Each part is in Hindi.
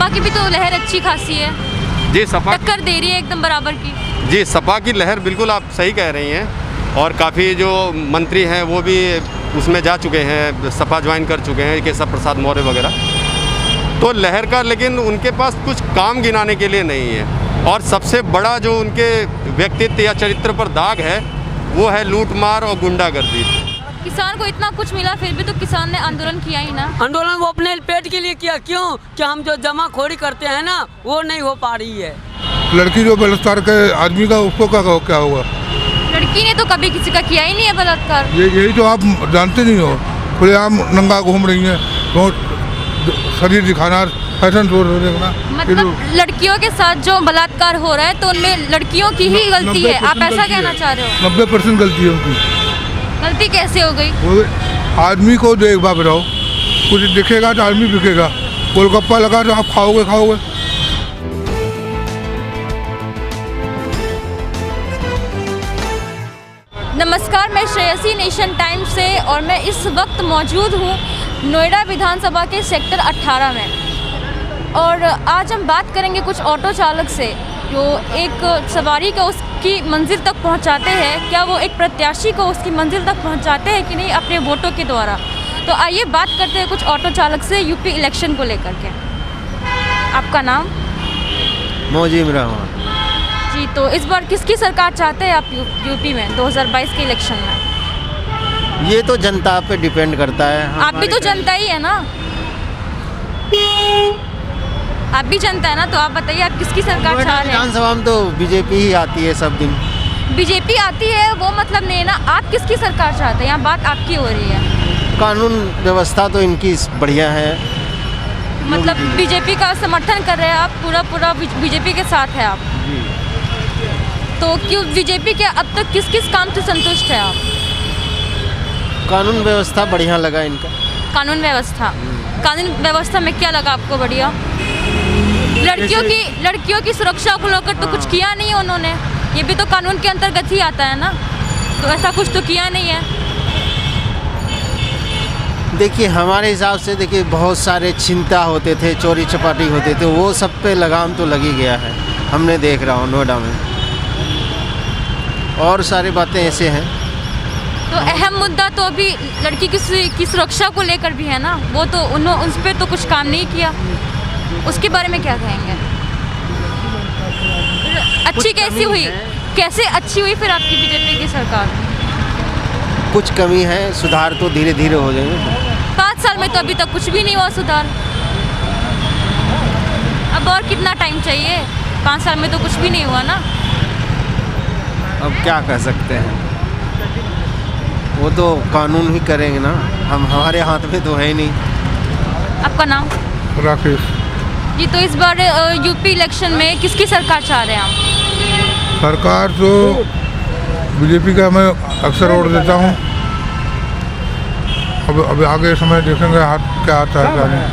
सपा की भी तो लहर अच्छी खासी है, जी सपा टक्कर दे रही है एकदम बराबर की। जी सपा की लहर बिल्कुल आप सही कह रही हैं और काफ़ी जो मंत्री हैं वो भी उसमें जा चुके हैं, सपा ज्वाइन कर चुके हैं, केशव प्रसाद मौर्य वगैरह। तो लहर का लेकिन उनके पास कुछ काम गिनाने के लिए नहीं है और सबसे बड़ा जो उनके व्यक्तित्व या चरित्र पर दाग है वो है लूट मार और गुंडागर्दी। किसान को इतना कुछ मिला फिर भी तो किसान ने आंदोलन किया ही ना। आंदोलन वो अपने पेट के लिए किया, क्यों कि हम जो जमाखोरी करते हैं ना वो नहीं हो पा रही है। लड़की जो बलात्कार के आदमी का उसको क्या होगा? लड़की ने तो कभी किसी का किया ही नहीं है बलात्कार। यही तो आप जानते नहीं हो, खुलेआम नंगा घूम रही हैं, तो शरीर दिखाना, फैशन शो देखना। मतलब लड़कियों के साथ जो बलात्कार हो रहा है तो उनमें लड़कियों की ही गलती है, आप ऐसा कहना चाह रहे हो? 90% गलती है उनकी। गलती कैसे हो गई? वो आदमी को जो एक बार बताओ, कुछ दिखेगा तो आदमी बिकेगा, गोलगप्पा लगा तो आप खाओगे। नमस्कार, मैं श्रेयसी नेशन टाइम्स से और मैं इस वक्त मौजूद हूँ नोएडा विधानसभा के सेक्टर 18 में। और आज हम बात करेंगे कुछ ऑटो चालक से जो एक सवारी को उसकी मंजिल तक पहुंचाते हैं। क्या वो एक प्रत्याशी को उसकी मंजिल तक पहुंचाते हैं कि नहीं अपने वोटों के द्वारा? तो आइए बात करते हैं कुछ ऑटो चालक से यूपी इलेक्शन को लेकर के। आपका नाम? मोजिब रहमान। जी, तो इस बार किसकी सरकार चाहते हैं आप यूपी में 2022 के इलेक्शन में? ये तो जनता पे डिपेंड करता है। आप भी तो जनता ही है ना, आप भी जनता है ना, तो आप बताइए आप किसकी सरकार चाह रहे हैं? विधानसभा में तो बीजेपी ही आती है सब दिन। बीजेपी आती है वो मतलब नहीं है ना, आप किसकी सरकार चाहते हैं? यहाँ बात आपकी हो रही है। कानून व्यवस्था तो इनकी बढ़िया है, मतलब बीजेपी का समर्थन कर रहे हैं आप, पूरा बीजेपी के साथ है आप। तो क्यों बीजेपी के अब तक किस किस काम से संतुष्ट है आप? कानून व्यवस्था बढ़िया लगा इनका। कानून व्यवस्था में क्या लगा आपको बढ़िया? लड़कियों की सुरक्षा को लेकर तो कुछ किया नहीं है उन्होंने, ये भी तो कानून के अंतर्गत ही आता है ना, तो ऐसा कुछ तो किया नहीं है। देखिए हमारे हिसाब से देखिए बहुत सारे चिंता होते थे, चोरी चपाटी होते थे, वो सब पे लगाम तो लगी गया है, हमने देख रहा हूँ नोएडा में। और सारी बातें ऐसे हैं। तो अहम मुद्दा तो अभी लड़की की सुरक्षा को लेकर भी है ना, वो तो उस पर तो कुछ काम नहीं किया, उसके बारे में क्या कहेंगे? अच्छी कैसी हुई, कैसे अच्छी हुई फिर आपकी बीजेपी की सरकार? कुछ कमी है, सुधार तो धीरे धीरे हो जाएंगे। 5 साल में तो अभी तक कुछ भी नहीं हुआ सुधार, अब और कितना टाइम चाहिए? 5 साल में तो कुछ भी नहीं हुआ ना। अब क्या कह सकते हैं, वो तो कानून ही करेंगे ना, हमारे हाथ में तो है ही नहीं। आपका नाम? राकेश जी, तो इस बार यूपी इलेक्शन में किसकी सरकार चाह रहे हैं आप? सरकार तो बीजेपी का मैं अक्सर वोट देता हूँ, अब आगे समय देखेंगे क्या आता है क्या नहीं।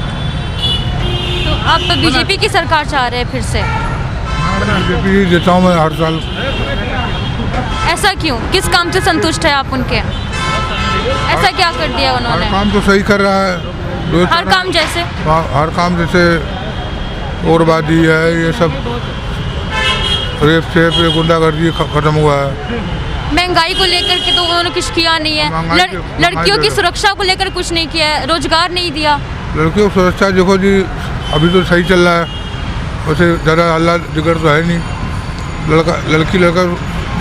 तो आप तो बीजेपी की सरकार चाह रहे हैं फिर से? बीजेपी ही देता हूँ मैं हर साल। ऐसा क्यों, किस काम से संतुष्ट है आप उनके? ऐसा क्या कर दिया उन्होंने? हर काम तो सही कर रहा है। हर काम जैसे? हर काम जैसे उग्रवादी है, ये सब रेप से गुंडागर्दी खत्म हुआ है। महंगाई को लेकर के तो उन्होंने कुछ किया नहीं है। लड़कियों की सुरक्षा को लेकर कुछ नहीं किया है, रोजगार नहीं दिया। लड़कियों की सुरक्षा देखो जी, अभी तो सही चल रहा है, वैसे ज़्यादा हल्ला जिगर तो है नहीं। लड़की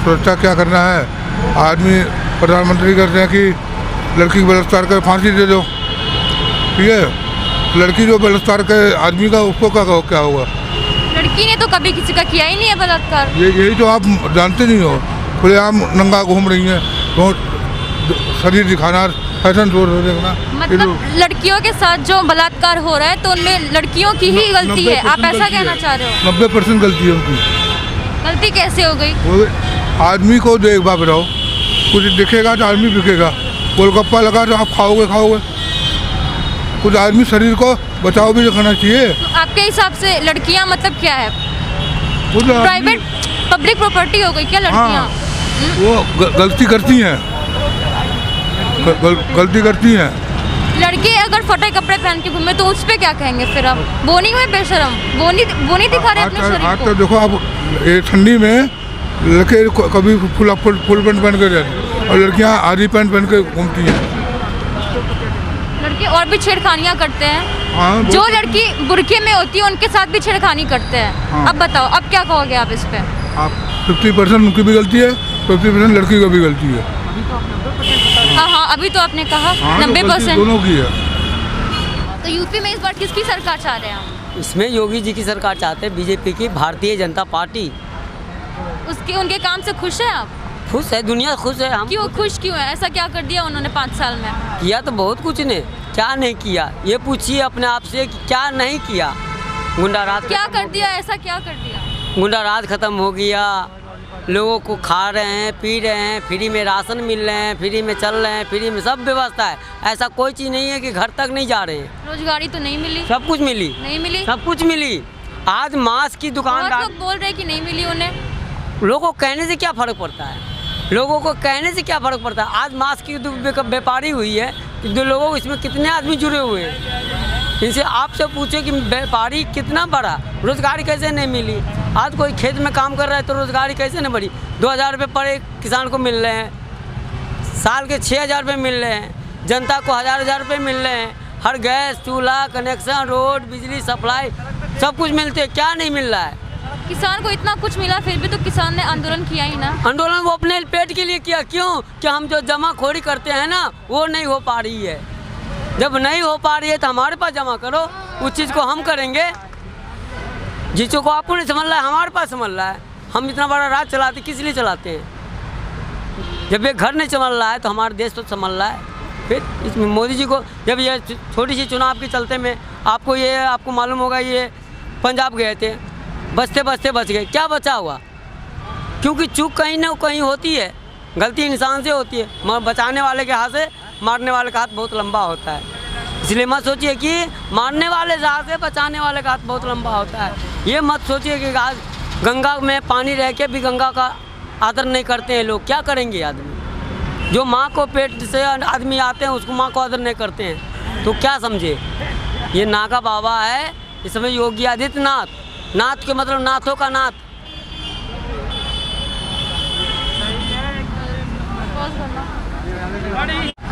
सुरक्षा क्या करना है, आदमी प्रधानमंत्री करते हैं कि लड़की को बलात्कार कर फांसी दे दो, ठीक है? लड़की जो बलात्कार के आदमी का उसको क्या होगा? लड़की ने तो कभी किसी का किया ही नहीं है बलात्कार। यही तो आप जानते नहीं हो, खुलेआम नंगा घूम रही हैं, तो शरीर दिखाना, फैशन शो देखना। मतलब लड़कियों के साथ जो बलात्कार हो रहा है तो उनमें लड़कियों की ही गलती है, आप ऐसा कहना चाह रहे हो? 90% गलती है उनकी। गलती कैसे हो गई? वो आदमी को जो एक बार बताओ, कुछ दिखेगा तो आदमी बिकेगा, गोलगप्पा लगा तो आप खाओगे। कुछ आदमी शरीर को बचाव भी रखना चाहिए। तो आपके हिसाब से लड़कियां मतलब क्या है? प्राइवेट पब्लिक प्रॉपर्टी हो गई क्या लड़कियां? वो गलती करती हैं, गलती करती हैं। लड़के अगर फटे कपड़े पहन के घूमे तो उस पे क्या कहेंगे फिर आप? वो नहीं हुए बेशरम? वो नहीं दिखा रहे अपने शरीर आज को? तो देखो आप, ये ठंडी में लड़के कभी फुल पैंट पहन के जाते हैं और लड़कियां आधी पैंट पहन के घूमती हैं। लड़के और भी छेड़खानियाँ करते हैं। हाँ, जो लड़की बुरके में होती है उनके साथ भी छेड़खानी करते हैं। हाँ। अब बताओ, अब क्या कहोगे आप इस पे? आप 50% उनकी भी गलती है, 50% लड़की की भी गलती है। हाँ, अभी तो आपने कहा हाँ, तो 90%। दोनों की है। तो यूपी में इस बार किसकी सरकार चाह रहे हैं आप? इसमें योगी जी की सरकार चाहते हैं, बीजेपी की, भारतीय जनता पार्टी। उनके काम से खुश हैं आप? खुश है, दुनिया खुश है। हम क्यों खुश क्यों है? ऐसा क्या कर दिया उन्होंने 5 साल में? किया तो बहुत कुछ ने, क्या नहीं किया ये पूछिए अपने आप से कि क्या नहीं किया। गुंडा राज क्या कर दिया? ऐसा क्या कर दिया? गुंडा राज खत्म हो गया, लोगों को खा रहे हैं, पी रहे हैं, फ्री में राशन मिल रहे हैं, फ्री में चल रहे हैं, फ्री में सब व्यवस्था है। ऐसा कोई चीज़ नहीं है कि घर तक नहीं जा रहे हैं। रोजगारी तो नहीं मिली? सब कुछ मिली, नहीं मिली? सब कुछ मिली। आज मांस की बहुत दुकानदार, लोग बोल रहे हैं कि नहीं मिली उन्हें। लोगों को कहने से क्या फ़र्क पड़ता है? लोगों को कहने से क्या फ़र्क पड़ता है? आज मांस की व्यापारी हुई है, जो लोगों इसमें कितने आदमी जुड़े हुए हैं। इनसे आपसे पूछे कि व्यापारी कितना बढ़ा, रोजगारी कैसे नहीं मिली? आज कोई खेत में काम कर रहा है तो रोजगारी कैसे नहीं बढ़ी? 2000 रुपये पर एक किसान को मिल रहे हैं, साल के 6000 रुपये मिल रहे हैं, जनता को हज़ार रुपये मिल रहे हैं। हर गैस, चूल्हा, कनेक्शन, रोड, बिजली सप्लाई सब कुछ मिलते हैं, क्या नहीं मिल रहा है? किसान को इतना कुछ मिला फिर भी तो किसान ने आंदोलन किया ही ना। आंदोलन वो अपने पेट के लिए किया। क्यों? कि हम जो जमाखोरी करते हैं ना, वो नहीं हो पा रही है। जब नहीं हो पा रही है तो हमारे पास जमा करो, उस चीज़ को हम करेंगे। जिस चीज़ को आपको नहीं समझ रहा है, हमारे पास समझ रहा है। हम इतना बड़ा राज चलाते किस लिए चलाते हैं? जब ये घर नहीं संभल रहा है तो हमारा देश तो संभल रहा है। फिर इसमें मोदी जी को, जब ये छोटी सी चुनाव के चलते में आपको मालूम होगा, ये पंजाब गए थे, बचते बचते बच गए। क्या बचा हुआ? क्योंकि चूक कहीं ना कहीं होती है, गलती इंसान से होती है, मगर बचाने वाले के हाथ से मारने वाले का हाथ बहुत लंबा होता है। इसलिए मत सोचिए कि मारने वाले के हाथ से बचाने वाले का हाथ बहुत लंबा होता है। ये मत सोचिए कि आज गंगा में पानी रह के भी गंगा का आदर नहीं करते हैं लोग। क्या करेंगे आदमी? जो माँ को पेट से आदमी आते हैं उसको माँ को आदर नहीं करते हैं तो क्या समझे? ये नागा बाबा है, इस समय योगी आदित्यनाथ। नाथ के मतलब नाथों का नाथ।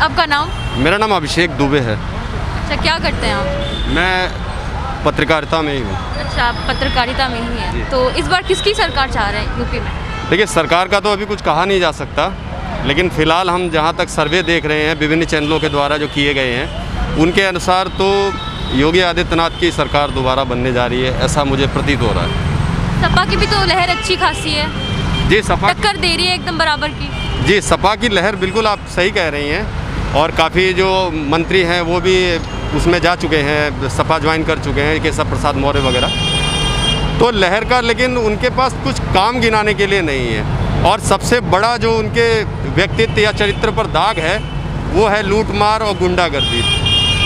आपका नाम? मेरा नाम अभिषेक दुबे है। अच्छा, क्या करते हैं आप? मैं पत्रकारिता में ही हूँ। अच्छा, आप पत्रकारिता में ही हैं। तो इस बार किसकी सरकार चाह रहे हैं यूपी में? देखिए, सरकार का तो अभी कुछ कहा नहीं जा सकता, लेकिन फ़िलहाल हम जहाँ तक सर्वे देख रहे हैं विभिन्न चैनलों के द्वारा जो किए गए हैं, उनके अनुसार तो योगी आदित्यनाथ की सरकार दोबारा बनने जा रही है, ऐसा मुझे प्रतीत हो रहा है। सपा की भी तो लहर अच्छी खासी है, जी सपा टक्कर दे रही है एकदम बराबर की। जी सपा की लहर बिल्कुल आप सही कह रही हैं, और काफ़ी जो मंत्री हैं वो भी उसमें जा चुके हैं, सपा ज्वाइन कर चुके हैं, केशव प्रसाद मौर्य वगैरह। तो लहर का, लेकिन उनके पास कुछ काम गिनाने के लिए नहीं है। और सबसे बड़ा जो उनके व्यक्तित्व या चरित्र पर दाग है वो है लूटमार और गुंडागर्दी।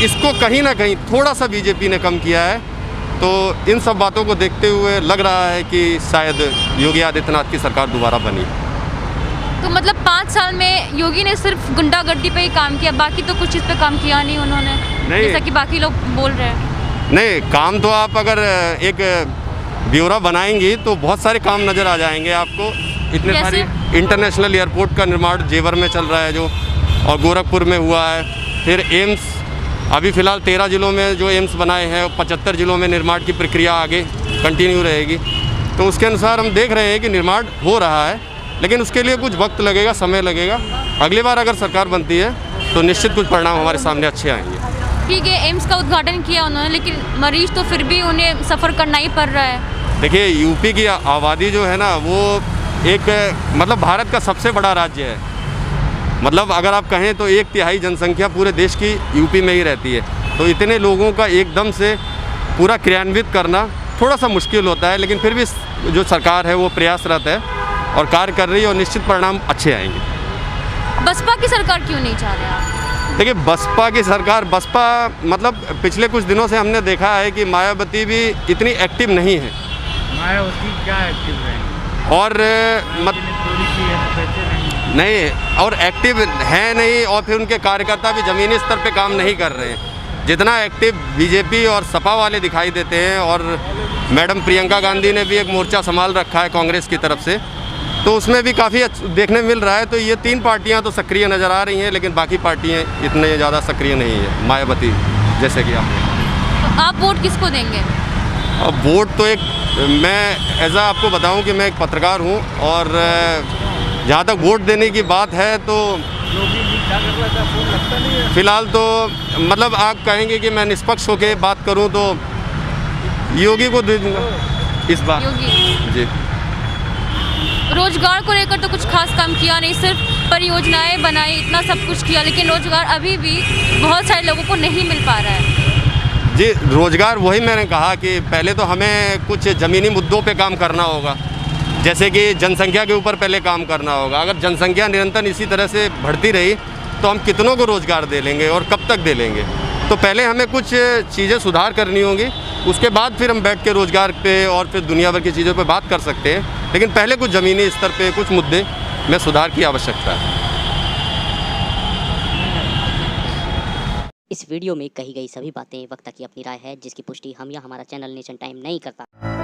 इसको कहीं ना कहीं थोड़ा सा बीजेपी ने कम किया है। तो इन सब बातों को देखते हुए लग रहा है कि शायद योगी आदित्यनाथ की सरकार दोबारा बनी। तो मतलब 5 साल में योगी ने सिर्फ गुंडागर्दी पे ही काम किया, बाकी तो कुछ चीज़ पे काम किया नहीं उन्होंने, जैसा कि बाकी लोग बोल रहे हैं। नहीं, काम तो आप अगर एक ब्यौरा बनाएंगी तो बहुत सारे काम नज़र आ जाएंगे आपको। इतने सारे इंटरनेशनल एयरपोर्ट का निर्माण जेवर में चल रहा है जो, और गोरखपुर में हुआ है। फिर एम्स, अभी फ़िलहाल 13 ज़िलों में जो एम्स बनाए हैं, 75 ज़िलों में निर्माण की प्रक्रिया आगे कंटिन्यू रहेगी। तो उसके अनुसार हम देख रहे हैं कि निर्माण हो रहा है, लेकिन उसके लिए कुछ वक्त लगेगा, समय लगेगा। अगली बार अगर सरकार बनती है तो निश्चित कुछ परिणाम हमारे सामने अच्छे आएंगे। ठीक है, एम्स का उद्घाटन किया उन्होंने, लेकिन मरीज तो फिर भी उन्हें सफ़र करना ही पड़ रहा है। देखिए, यूपी की आबादी जो है ना, वो एक मतलब भारत का सबसे बड़ा राज्य है। मतलब अगर आप कहें तो 1/3 जनसंख्या पूरे देश की यूपी में ही रहती है। तो इतने लोगों का एकदम से पूरा क्रियान्वित करना थोड़ा सा मुश्किल होता है, लेकिन फिर भी जो सरकार है वो प्रयासरत है और कार्य कर रही है, और निश्चित परिणाम अच्छे आएंगे। बसपा की सरकार क्यों नहीं चाह रहे आप? देखिए, बसपा की सरकार, बसपा मतलब पिछले कुछ दिनों से हमने देखा है कि मायावती भी इतनी एक्टिव नहीं है। मायावती क्या एक्टिव रहेंगी? और नहीं, और एक्टिव है नहीं, और फिर उनके कार्यकर्ता भी ज़मीनी स्तर पे काम नहीं कर रहे हैं। जितना एक्टिव बीजेपी और सपा वाले दिखाई देते हैं, और मैडम प्रियंका गांधी ने भी एक मोर्चा संभाल रखा है कांग्रेस की तरफ से, तो उसमें भी काफ़ी देखने मिल रहा है। तो ये 3 पार्टियां तो सक्रिय नज़र आ रही हैं, लेकिन बाकी पार्टियां इतने ज़्यादा सक्रिय नहीं है, मायावती जैसे कि आप। तो आप वोट किसको देंगे? अब वोट तो मैं ऐसा आपको बताऊं कि मैं एक पत्रकार हूं, और जहां तक वोट देने की बात है तो फिलहाल तो मतलब आप कहेंगे कि मैं निष्पक्ष होकर बात करूं तो योगी को दे दूंगा इस बार। योगी जी। रोजगार को लेकर तो कुछ खास काम किया नहीं, सिर्फ परियोजनाएं बनाई, इतना सब कुछ किया, लेकिन रोजगार अभी भी बहुत सारे लोगों को नहीं मिल पा रहा है। जी, रोज़गार वही मैंने कहा कि पहले तो हमें कुछ ज़मीनी मुद्दों पे काम करना होगा, जैसे कि जनसंख्या के ऊपर पहले काम करना होगा। अगर जनसंख्या निरंतर इसी तरह से बढ़ती रही तो हम कितनों को रोज़गार दे लेंगे और कब तक दे लेंगे। तो पहले हमें कुछ चीज़ें सुधार करनी होंगी, उसके बाद फिर हम बैठ के रोज़गार पे और फिर दुनिया भर की चीज़ों पे बात कर सकते हैं, लेकिन पहले कुछ ज़मीनी स्तर पे कुछ मुद्दे में सुधार की आवश्यकता है। इस वीडियो में कही गई सभी बातें वक्ता की अपनी राय है, जिसकी पुष्टि हम या हमारा चैनल नेशन टाइम नहीं करता।